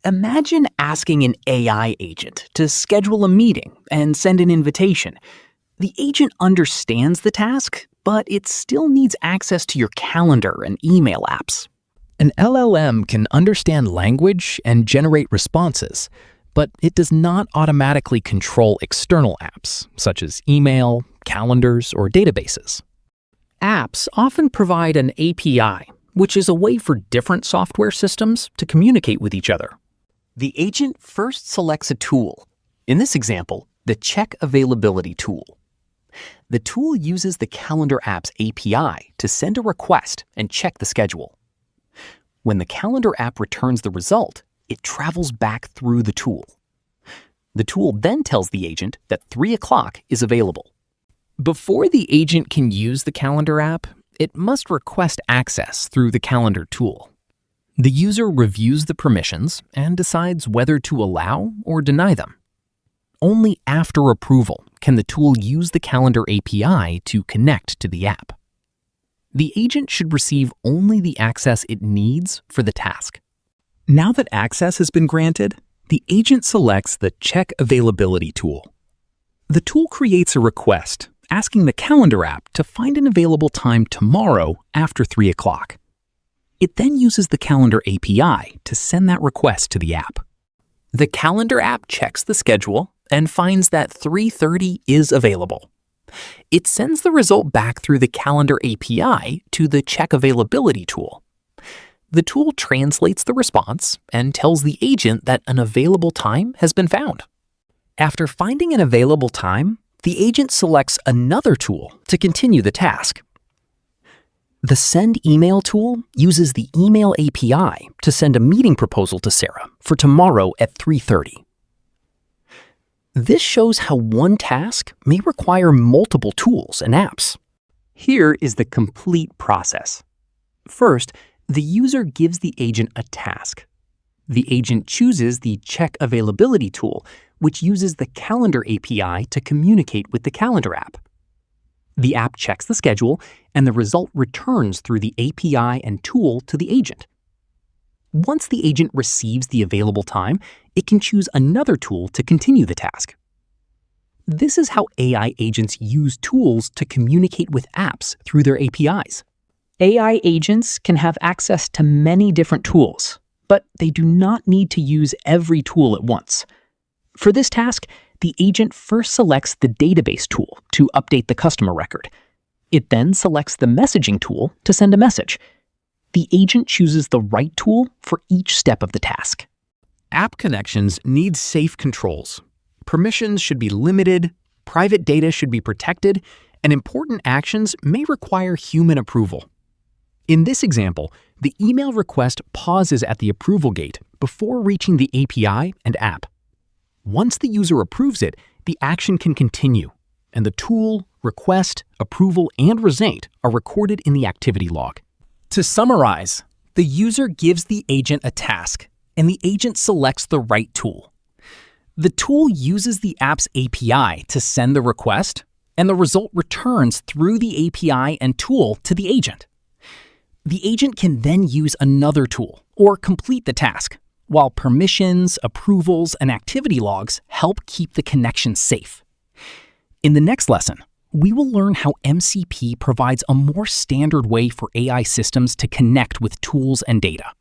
Imagine asking an AI agent to schedule a meeting and send an invitation. The agent understands the task, but it still needs access to your calendar and email apps. An LLM can understand language and generate responses, but it does not automatically control external apps, such as email, calendars, or databases. Apps often provide an API, which is a way for different software systems to communicate with each other. The agent first selects a tool. In this example, the Check Availability tool. The tool uses the Calendar app's API to send a request and check the schedule. When the Calendar app returns the result, it travels back through the tool. The tool then tells the agent that 3 o'clock is available. Before the agent can use the Calendar app, it must request access through the Calendar tool. The user reviews the permissions and decides whether to allow or deny them. Only after approval can the tool use the Calendar API to connect to the app. The agent should receive only the access it needs for the task. Now that access has been granted, the agent selects the Check Availability tool. The tool creates a request asking the Calendar app to find an available time tomorrow after 3 o'clock. It then uses the Calendar API to send that request to the app. The Calendar app checks the schedule and finds that 3:30 is available. It sends the result back through the Calendar API to the Check Availability tool. The tool translates the response and tells the agent that an available time has been found. After finding an available time, the agent selects another tool to continue the task. The Send Email tool uses the Email API to send a meeting proposal to Sarah for tomorrow at 3:30. This shows how one task may require multiple tools and apps. Here is the complete process. First, the user gives the agent a task. The agent chooses the Check Availability tool, which uses the Calendar API to communicate with the Calendar app. The app checks the schedule, and the result returns through the API and tool to the agent. Once the agent receives the available time, it can choose another tool to continue the task. This is how AI agents use tools to communicate with apps through their APIs. AI agents can have access to many different tools, but they do not need to use every tool at once. For this task, the agent first selects the database tool to update the customer record. It then selects the messaging tool to send a message. The agent chooses the right tool for each step of the task. App connections need safe controls. Permissions should be limited, private data should be protected, and important actions may require human approval. In this example, the email request pauses at the approval gate before reaching the API and app. Once the user approves it, the action can continue, and the tool, request, approval, and result are recorded in the activity log. To summarize, the user gives the agent a task, and the agent selects the right tool. The tool uses the app's API to send the request, and the result returns through the API and tool to the agent. The agent can then use another tool or complete the task, while permissions, approvals, and activity logs help keep the connection safe. In the next lesson, we will learn how MCP provides a more standard way for AI systems to connect with tools and data.